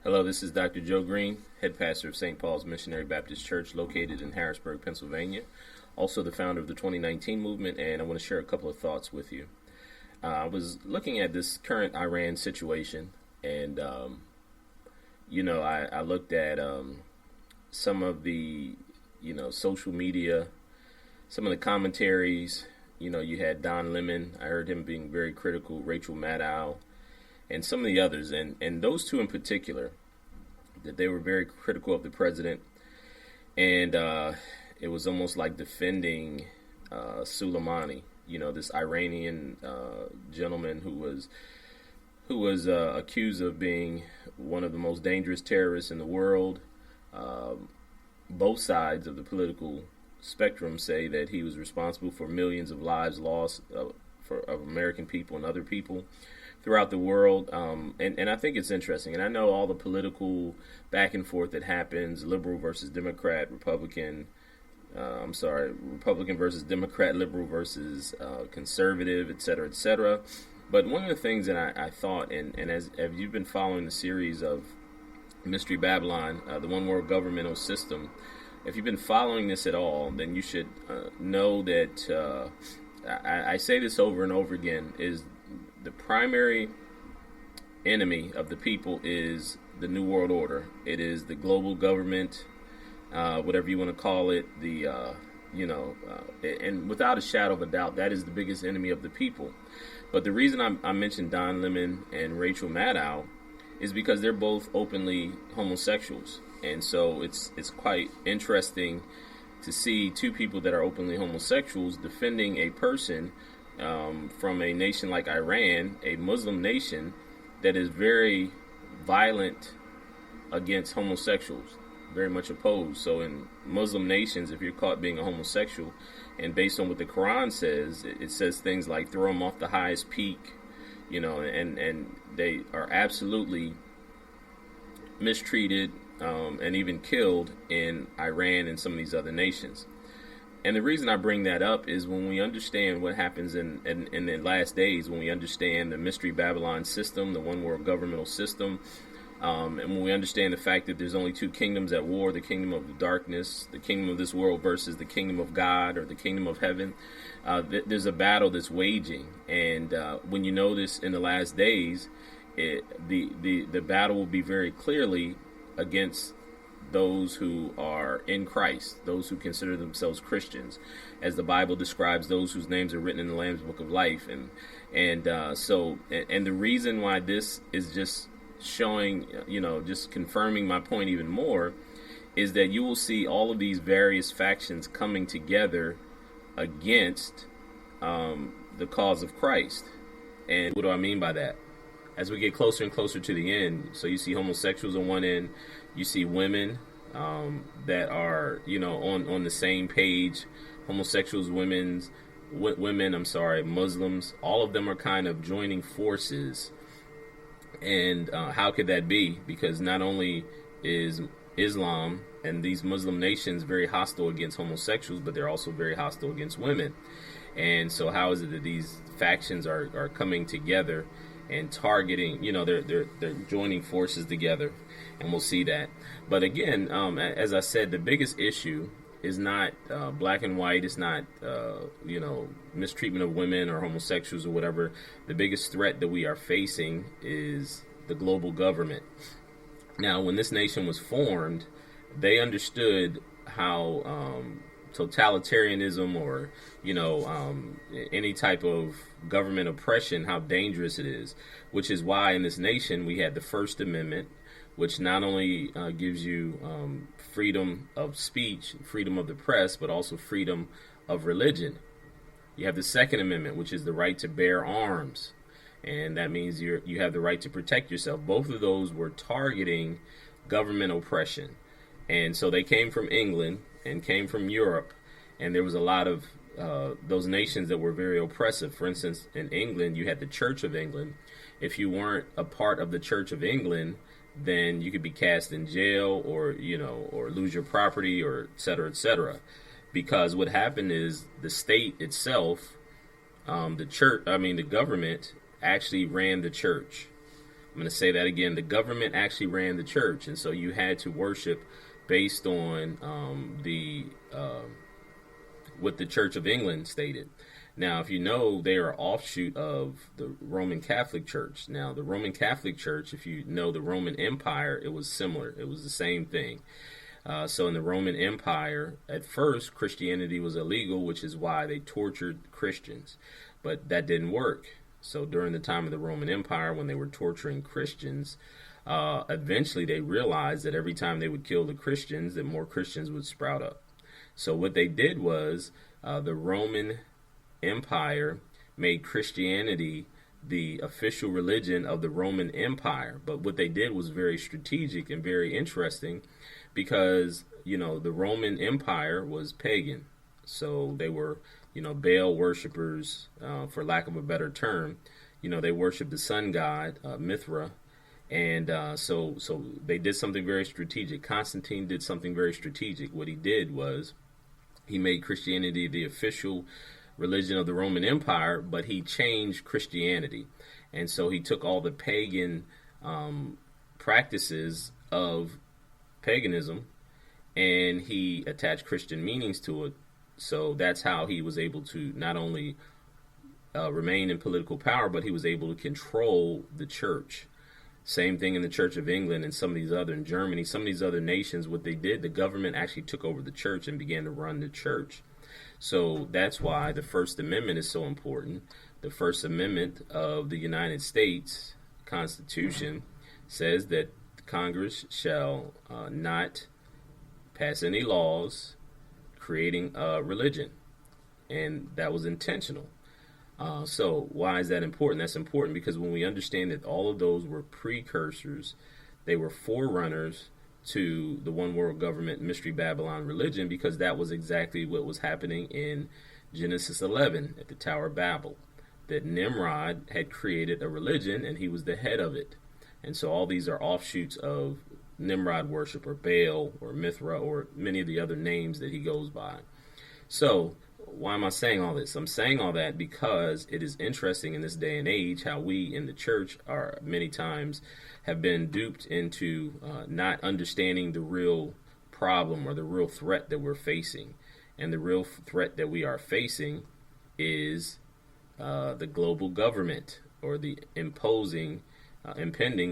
Hello, this is Dr. Joe Green, head pastor of St. Paul's Missionary Baptist Church located in Harrisburg, Pennsylvania. Also the founder of the 2019 movement, and I want to share a couple of thoughts with you. I was looking at this current Iran situation, and, I looked at some of the, social media, some of the commentaries. You had Don Lemon. I heard him being very critical, Rachel Maddow, and some of the others, and those two in particular, that they were very critical of the president, and it was almost like defending Soleimani, this Iranian gentleman who was accused of being one of the most dangerous terrorists in the world. Both sides of the political spectrum say that he was responsible for millions of lives lost of American people and other people throughout the world, and I think it's interesting. And I know all the political back and forth that happens, liberal versus Democrat, Republican versus Democrat, liberal versus conservative, et cetera, et cetera. But one of the things that I thought, and as you've been following the series of Mystery Babylon, the One World Governmental System, if you've been following this at all, then you should know that I say this over and over again, is the primary enemy of the people is the New World Order. It is the global government, whatever you want to call it, and without a shadow of a doubt, that is the biggest enemy of the people. But the reason I mentioned Don Lemon and Rachel Maddow is because they're both openly homosexuals. And so it's quite interesting to see two people that are openly homosexuals defending a person from a nation like Iran, a Muslim nation that is very violent against homosexuals, very much opposed. So in Muslim nations, if you're caught being a homosexual, and based on what the Quran says, it says things like throw them off the highest peak, and they are absolutely mistreated and even killed in Iran and some of these other nations. And the reason I bring that up is when we understand what happens in the last days, when we understand the Mystery Babylon system, the One World Governmental System, and when we understand the fact that there's only two kingdoms at war, the kingdom of the darkness, the kingdom of this world versus the kingdom of God or the kingdom of heaven, there's a battle that's waging. And when you know this in the last days, the battle will be very clearly against those who are in Christ, those who consider themselves Christians, as the Bible describes those whose names are written in the Lamb's Book of Life. And the reason why this is just showing, just confirming my point even more, is that you will see all of these various factions coming together against the cause of Christ. And what do I mean by that? As we get closer and closer to the end, so you see homosexuals on one end, you see women that are, on the same page, homosexuals, Muslims, all of them are kind of joining forces. And how could that be? Because not only is Islam and these Muslim nations very hostile against homosexuals, but they're also very hostile against women. And so how is it that these factions are coming together and targeting, they're joining forces together, and we'll see that. But again, as I said, the biggest issue is not black and white. It's not, mistreatment of women or homosexuals or whatever. The biggest threat that we are facing is the global government. Now, when this nation was formed, they understood how totalitarianism or, any type of government oppression, how dangerous it is, which is why in this nation we had the First Amendment, which not only gives you freedom of speech, freedom of the press, but also freedom of religion. You have the Second Amendment, which is the right to bear arms, and that means you have the right to protect yourself. Both of those were targeting government oppression, and so they came from England and came from Europe, and there was a lot of those nations that were very oppressive. For instance, in England, you had the Church of England. If you weren't a part of the Church of England, then you could be cast in jail or lose your property or et cetera, et cetera. Because what happened is the state itself, the government actually ran the church. going to say that again. The government actually ran the church, and so you had to worship based on what the Church of England stated. Now, if you know, they are offshoot of the Roman Catholic Church. Now, the Roman Catholic Church, if you know the Roman Empire, it was similar. It was the same thing. So in the Roman Empire, at first, Christianity was illegal, which is why they tortured Christians. But that didn't work. So during the time of the Roman Empire, when they were torturing Christians, eventually they realized that every time they would kill the Christians, that more Christians would sprout up. So what they did was the Roman Empire made Christianity the official religion of the Roman Empire. But what they did was very strategic and very interesting because, the Roman Empire was pagan. So they were, Baal worshipers, for lack of a better term. They worshiped the sun god, Mithra. And so they did something very strategic. Constantine did something very strategic. What he did was he made Christianity the official religion of the Roman Empire, but he changed Christianity. And so he took all the pagan practices of paganism and he attached Christian meanings to it. So that's how he was able to not only remain in political power, but he was able to control the church. Same thing in the Church of England and some of these other, in Germany, some of these other nations, what they did, the government actually took over the church and began to run the church. So that's why the First Amendment is so important. The First Amendment of the United States Constitution says that Congress shall not pass any laws creating a religion. And that was intentional. So why is that important? That's important because when we understand that all of those were precursors, they were forerunners to the one world government mystery Babylon religion, because that was exactly what was happening in Genesis 11 at the Tower of Babel, that Nimrod had created a religion and he was the head of it. And so all these are offshoots of Nimrod worship or Baal or Mithra or many of the other names that he goes by. So why am I saying all this? I'm saying all that because it is interesting in this day and age how we in the church are many times have been duped into not understanding the real problem or the real threat that we're facing. And the real threat that we are facing is the global government or the impending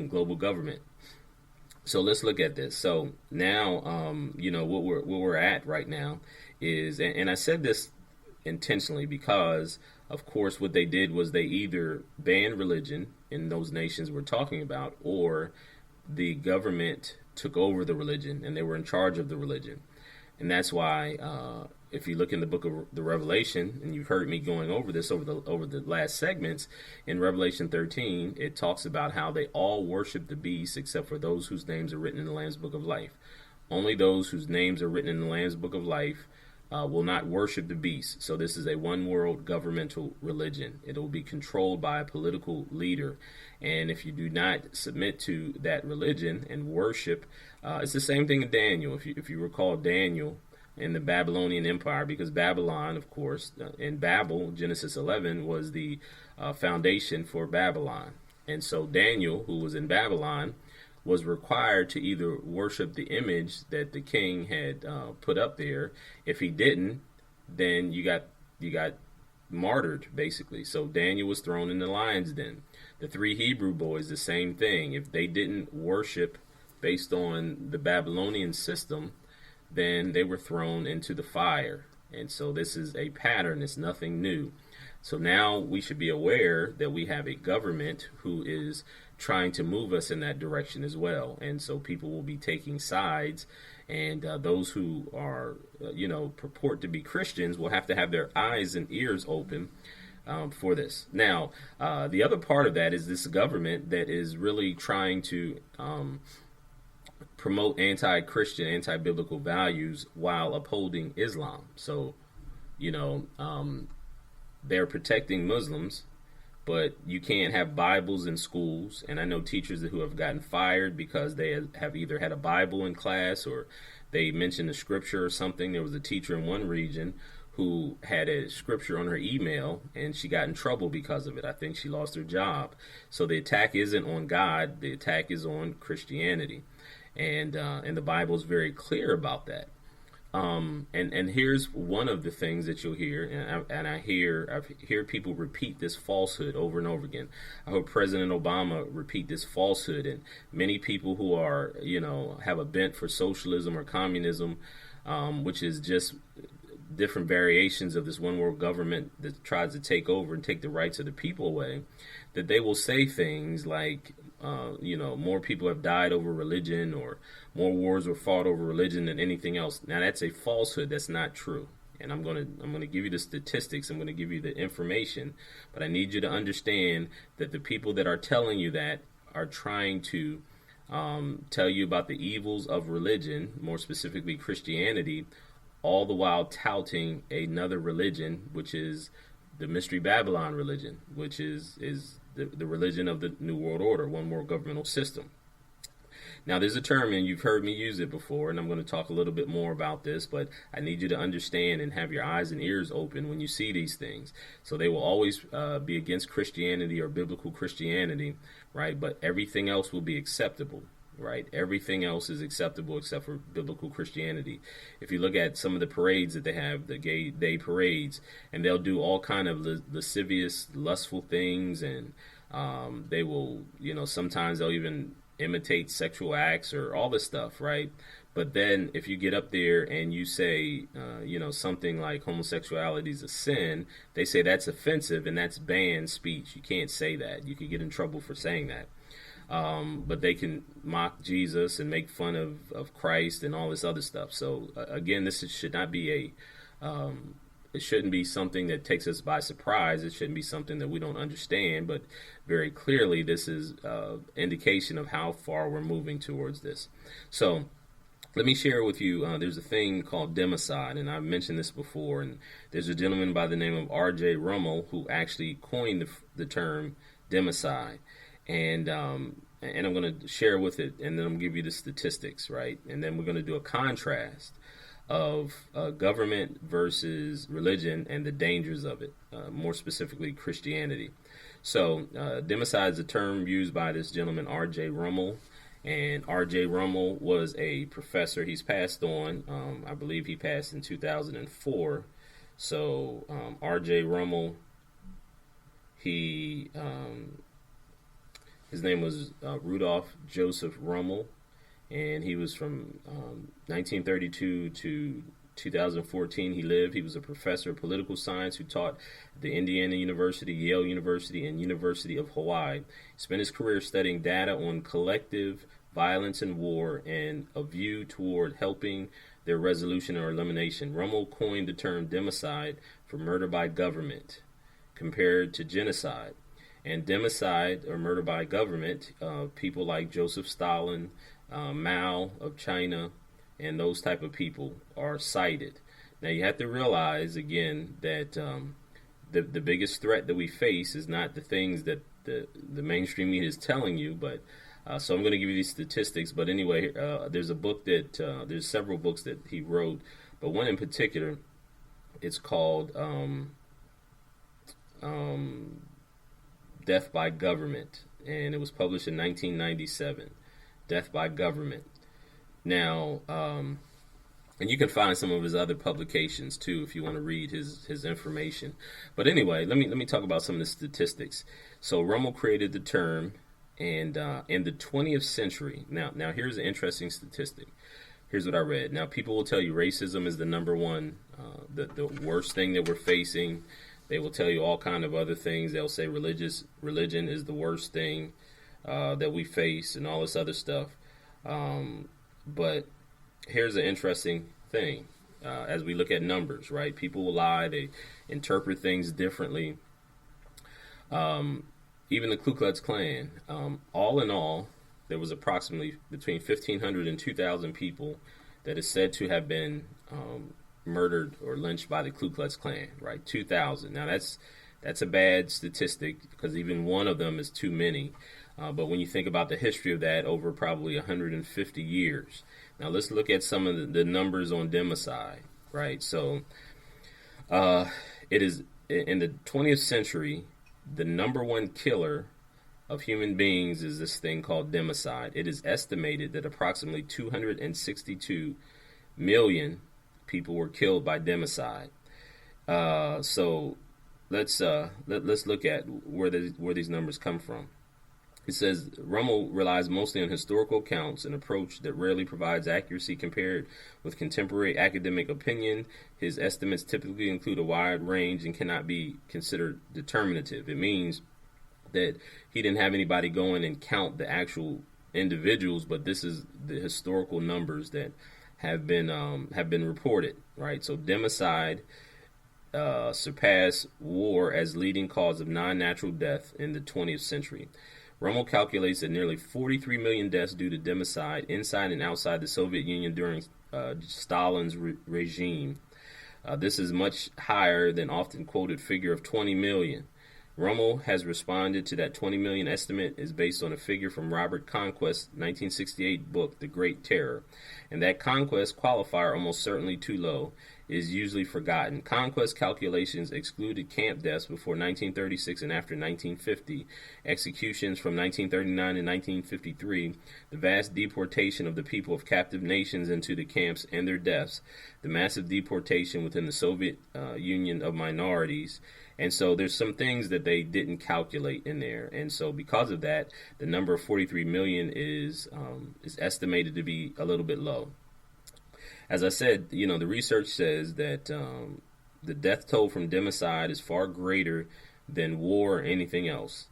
global government. So let's look at this. So now, what we're at right now is, and I said this intentionally because, of course, what they did was they either banned religion in those nations we're talking about, or the government took over the religion and they were in charge of the religion. And that's why if you look in the book of the Revelation, and you've heard me going over this over the last segments, in Revelation 13, it talks about how they all worship the beast except for those whose names are written in the Lamb's Book of Life. Only those whose names are written in the Lamb's Book of Life will not worship the beast. So this is a one world governmental religion. It will be controlled by a political leader. And if you do not submit to that religion and worship, it's the same thing in Daniel. If you recall Daniel in the Babylonian Empire, because Babylon, of course, in Babel, Genesis 11 was the foundation for Babylon. And so Daniel, who was in Babylon, was required to either worship the image that the king had put up there. If he didn't, then you got martyred, basically. So Daniel was thrown in the lion's den. The three Hebrew boys, the same thing. If they didn't worship based on the Babylonian system, then they were thrown into the fire. And so this is a pattern. It's nothing new. So now we should be aware that we have a government who is trying to move us in that direction as well. And so people will be taking sides, and those who are, purport to be Christians will have to have their eyes and ears open for this. Now, the other part of that is this government that is really trying to promote anti-Christian, anti-biblical values while upholding Islam. So, they're protecting Muslims, but you can't have Bibles in schools. And I know teachers who have gotten fired because they have either had a Bible in class or they mentioned the scripture or something. There was a teacher in one region who had a scripture on her email, and she got in trouble because of it. I think she lost her job. So the attack isn't on God; the attack is on Christianity, and the Bible is very clear about that. And here's one of the things that you'll hear, and I hear people repeat this falsehood over and over again. I heard President Obama repeat this falsehood, and many people who are, have a bent for socialism or communism, which is just different variations of this one world government that tries to take over and take the rights of the people away, that they will say things like, more people have died over religion, or more wars were fought over religion than anything else. Now that's a falsehood. That's not true. And I'm gonna give you the statistics. I'm gonna give you the information, but I need you to understand that the people that are telling you that are trying to tell you about the evils of religion, more specifically Christianity, all the while touting another religion, which is the Mystery Babylon religion, which is the religion of the New World Order, one world governmental system. Now, there's a term, and you've heard me use it before, and I'm going to talk a little bit more about this, but I need you to understand and have your eyes and ears open when you see these things. So they will always be against Christianity or biblical Christianity, right? But everything else will be acceptable, right? Everything else is acceptable except for biblical Christianity. If you look at some of the parades that they have, the gay day parades, and they'll do all kind of lascivious, lustful things, and they will, sometimes they'll even imitate sexual acts or all this stuff, right? But then if you get up there and you say, something like homosexuality is a sin, they say that's offensive and that's banned speech. You can't say that. You could get in trouble for saying that. But they can mock Jesus and make fun of Christ and all this other stuff. So again, this should not be it shouldn't be something that takes us by surprise. It shouldn't be something that we don't understand, but very clearly this is indication of how far we're moving towards this. So let me share with you, there's a thing called democide, and I've mentioned this before, and there's a gentleman by the name of R.J. Rummel who actually coined the term democide. And I'm going to share with it, and then I'm going to give you the statistics, right? And then we're going to do a contrast of government versus religion and the dangers of it, more specifically Christianity. So democide is a term used by this gentleman, R.J. Rummel. And R.J. Rummel was a professor. He's passed on. I believe he passed in 2004. So R.J. Rummel, his name was Rudolph Joseph Rummel, and he was from 1932 to 2014. He was a professor of political science who taught at the Indiana University, Yale University, and University of Hawaii. He spent his career studying data on collective violence and war and a view toward helping their resolution or elimination. Rummel coined the term democide for murder by government, compared to genocide. And democide, or murder by government, people like Joseph Stalin, Mao of China, and those type of people are cited. Now you have to realize, again, that the biggest threat that we face is not the things that the mainstream media is telling you, but so I'm going to give you these statistics. But anyway, there's a book there's several books that he wrote, but one in particular, it's called Death by Government, and it was published in 1997. Death by Government. Now, and you can find some of his other publications too if you want to read his information. But anyway, let me talk about some of the statistics. So Rummel created the term, and in the 20th century. Now here's an interesting statistic. Here's what I read. Now people will tell you racism is the number one, the worst thing that we're facing. They will tell you all kind of other things. They'll say religion is the worst thing that we face and all this other stuff. But here's an interesting thing. As we look at numbers, right? People will lie. They interpret things differently. Even the Ku Klux Klan. All in all, there was approximately between 1,500 and 2,000 people that is said to have been murdered or lynched by the Ku Klux Klan, right? 2,000. Now that's a bad statistic because even one of them is too many. But when you think about the history of that over probably 150 years. Now let's look at some of the numbers on democide, right? So It is in the 20th century, the number one killer of human beings is this thing called democide. It is estimated that approximately 262 million people were killed by democide. So let's look at where these numbers come from. It says Rummel relies mostly on historical accounts, an approach that rarely provides accuracy compared with contemporary academic opinion. His estimates typically include a wide range and cannot be considered determinative. It means that he didn't have anybody go in and count the actual individuals, but this is the historical numbers that have been reported, right? So democide surpassed war as leading cause of non-natural death in the 20th century. Rummel calculates that nearly 43 million deaths due to democide inside and outside the Soviet Union during Stalin's regime. This is much higher than often quoted figure of 20 million. Rummel has responded to that 20 million estimate is based on a figure from Robert Conquest's 1968 book, The Great Terror. And that Conquest qualifier, almost certainly too low, is usually forgotten. Conquest calculations excluded camp deaths before 1936 and after 1950, executions from 1939 and 1953, the vast deportation of the people of captive nations into the camps and their deaths, the massive deportation within the Soviet Union of minorities. And so there's some things that they didn't calculate in there. And so because of that, the number of 43 million is estimated to be a little bit low. As I said, the research says that the death toll from democide is far greater than war or anything else.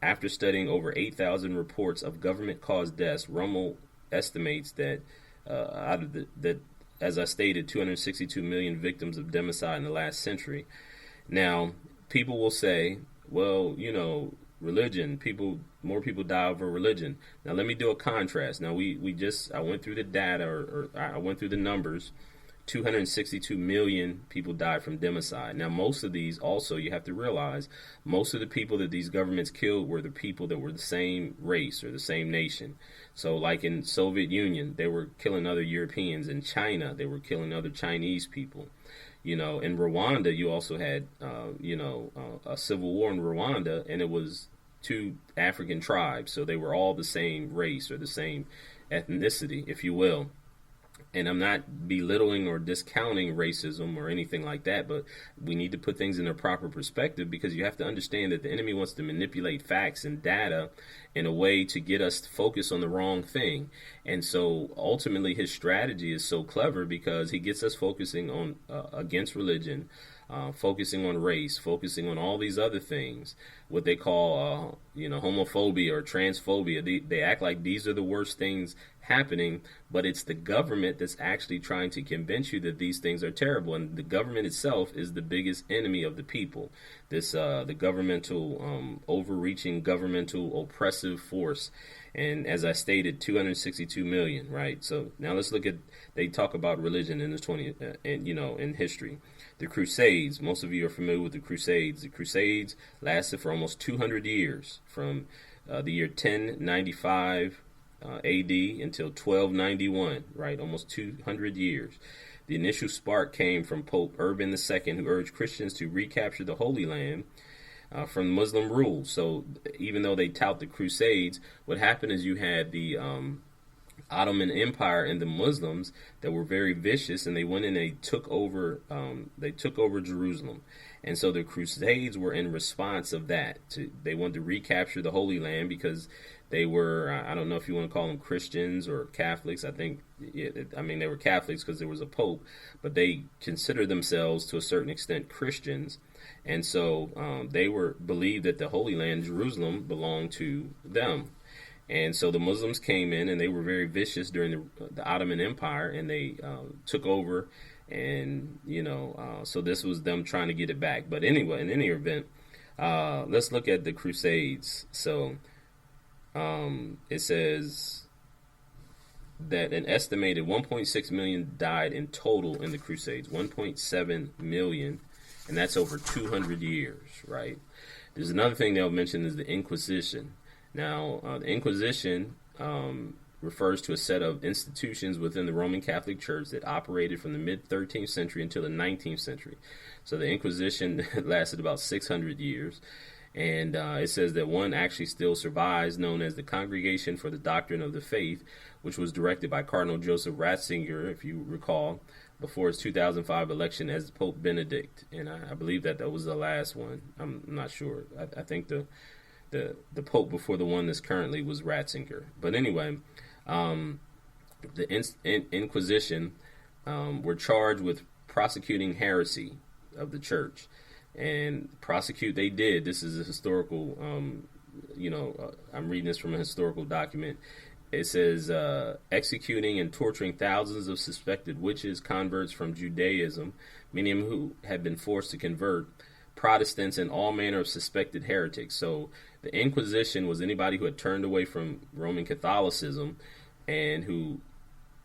After studying over 8,000 reports of government-caused deaths, Rummel estimates that out of that, as I stated, 262 million victims of democide in the last century. Now, people will say, well, religion, more people die over religion. Now, let me do a contrast. Now, I went through the data, or I went through the numbers. 262 million people died from democide. Now, most of these also, you have to realize, most of the people that these governments killed were the people that were the same race or the same nation. So, like in Soviet Union, they were killing other Europeans. In China, they were killing other Chinese people. In Rwanda, you also had, a civil war in Rwanda, and it was two African tribes. So they were all the same race or the same ethnicity, if you will. And I'm not belittling or discounting racism or anything like that, but we need to put things in their proper perspective, because you have to understand that the enemy wants to manipulate facts and data in a way to get us to focus on the wrong thing. And so ultimately his strategy is so clever, because he gets us focusing on against religion, focusing on race, focusing on all these other things, what they call homophobia or transphobia. They act like these are the worst things happening, but it's the government that's actually trying to convince you that these things are terrible. And the government itself is the biggest enemy of the people. This the governmental overreaching, governmental oppressive force. And as I stated, 262 million, right? So now let's look at, they talk about religion in the 20th, in history. The Crusades, most of you are familiar with the Crusades. The Crusades lasted for almost 200 years, from the year 1095 AD until 1291, right? Almost 200 years. The initial spark came from Pope Urban II, who urged Christians to recapture the Holy Land from Muslim rule. So even though they tout the Crusades, what happened is you had the Ottoman Empire and the Muslims that were very vicious, and they went and they took over Jerusalem. And so the Crusades were in response of that. They wanted to recapture the Holy Land, because they were, I don't know if you want to call them Christians or Catholics. I think, they were Catholics because there was a pope, but they considered themselves to a certain extent Christians. And so they believed that the Holy Land, Jerusalem, belonged to them. And so the Muslims came in, and they were very vicious during the Ottoman Empire, and they took over, and, so this was them trying to get it back. But anyway, in any event, let's look at the Crusades. So it says that an estimated 1.6 million died in total in the Crusades, 1.7 million, and that's over 200 years, right? There's another thing they'll mention is the Inquisition. Now, the Inquisition refers to a set of institutions within the Roman Catholic Church that operated from the mid-13th century until the 19th century. So the Inquisition lasted about 600 years. And it says that one actually still survives, known as the Congregation for the Doctrine of the Faith, which was directed by Cardinal Joseph Ratzinger, if you recall, before his 2005 election as Pope Benedict. And I believe that was the last one. I'm not sure. I think the Pope before the one that's currently was Ratzinger. But anyway, the Inquisition were charged with prosecuting heresy of the church. And prosecute they did. This is a historical, I'm reading this from a historical document. It says, executing and torturing thousands of suspected witches, converts from Judaism, many of who had been forced to convert, Protestants, and all manner of suspected heretics. So the Inquisition was anybody who had turned away from Roman Catholicism and who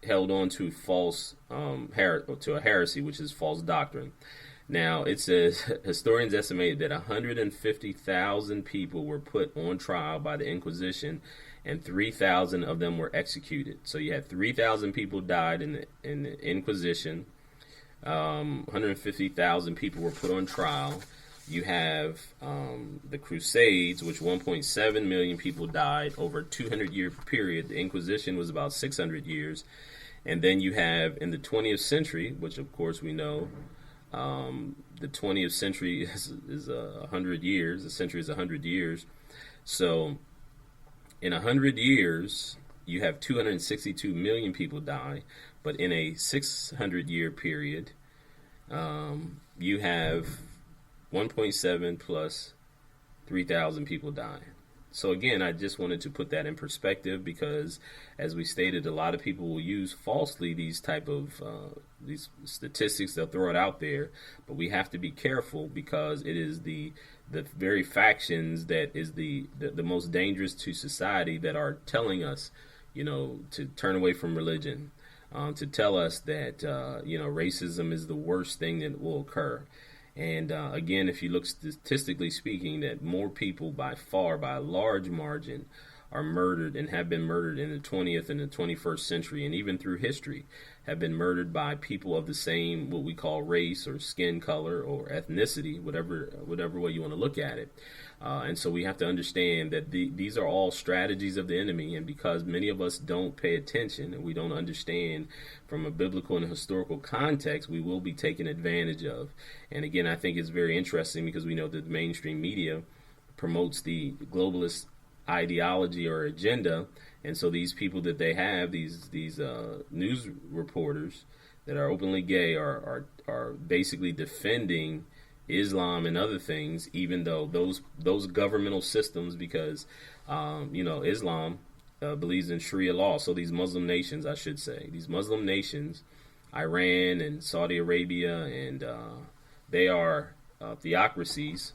held on to false to a heresy, which is false doctrine. Now, it says historians estimate that 150,000 people were put on trial by the Inquisition, and 3,000 of them were executed. So you had 3,000 people died in the Inquisition. 150,000 people were put on trial. You have the Crusades, which 1.7 million people died over a 200-year period. The Inquisition was about 600 years. And then you have in the 20th century, which of course we know, the 20th century is 100 years. The century is 100 years. So in 100 years, you have 262 million people die. But in a 600-year period, you have 1.7 plus 3,000 people die. So again, I just wanted to put that in perspective because, as we stated, a lot of people will use falsely these type of these statistics. They'll throw it out there, but we have to be careful because it is the very factions that is the most dangerous to society that are telling us, to turn away from religion, to tell us that racism is the worst thing that will occur. And again, if you look statistically speaking, that more people by a large margin, are murdered and have been murdered in the 20th and the 21st century, and even through history, have been murdered by people of the same, what we call race or skin color or ethnicity, whatever way you want to look at it. And so we have to understand that these are all strategies of the enemy, and because many of us don't pay attention and we don't understand from a biblical and historical context, we will be taken advantage of. And again, I think it's very interesting because we know that the mainstream media promotes the globalist ideology or agenda, and so these people that they have, these news reporters that are openly gay, are basically defending Islam and other things, even though those governmental systems, because Islam believes in Sharia law. So these Muslim nations, I should say, these Muslim nations, Iran and Saudi Arabia, and they are theocracies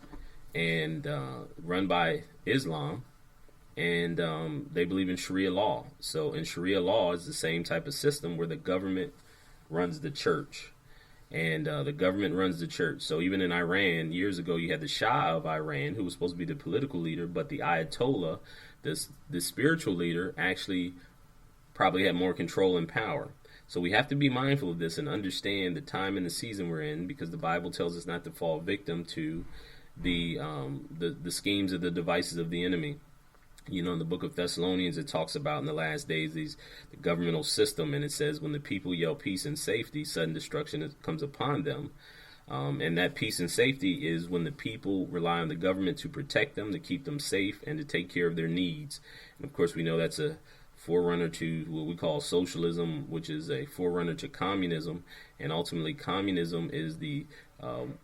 and run by Islam. And they believe in Sharia law. So in Sharia law is the same type of system where the government runs the church. And the government runs the church. So even in Iran, years ago, you had the Shah of Iran, who was supposed to be the political leader, but the Ayatollah, the spiritual leader, actually probably had more control and power. So we have to be mindful of this and understand the time and the season we're in, because the Bible tells us not to fall victim to the schemes of the devices of the enemy. In the book of Thessalonians, it talks about in the last days the governmental system, and it says when the people yell peace and safety, sudden destruction comes upon them. And that peace and safety is when the people rely on the government to protect them, to keep them safe, and to take care of their needs. And of course, we know that's a forerunner to what we call socialism, which is a forerunner to communism. And ultimately, communism is the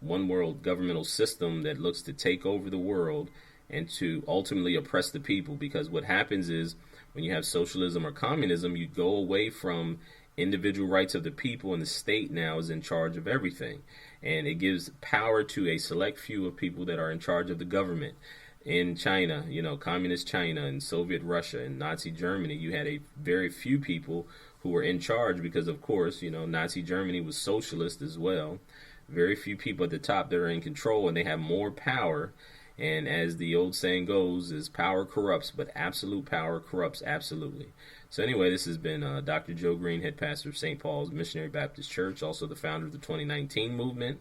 one world governmental system that looks to take over the world and to ultimately oppress the people. Because what happens is when you have socialism or communism, you go away from individual rights of the people, and the state now is in charge of everything. And it gives power to a select few of people that are in charge of the government. In China, communist China and Soviet Russia and Nazi Germany, you had a very few people who were in charge because, of course, Nazi Germany was socialist as well. Very few people at the top that are in control, and they have more power. And as the old saying goes, is power corrupts, but absolute power corrupts absolutely. So anyway, this has been Dr. Joe Green, head pastor of St. Paul's Missionary Baptist Church, also the founder of the 2019 movement.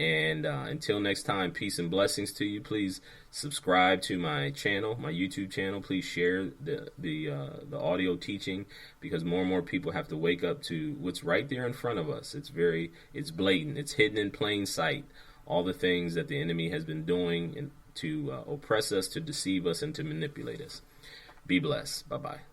And until next time, peace and blessings to you. Please subscribe to my channel, my YouTube channel. Please share the audio teaching, because more and more people have to wake up to what's right there in front of us. It's blatant. It's hidden in plain sight. All the things that the enemy has been doing to oppress us, to deceive us, and to manipulate us. Be blessed. Bye-bye.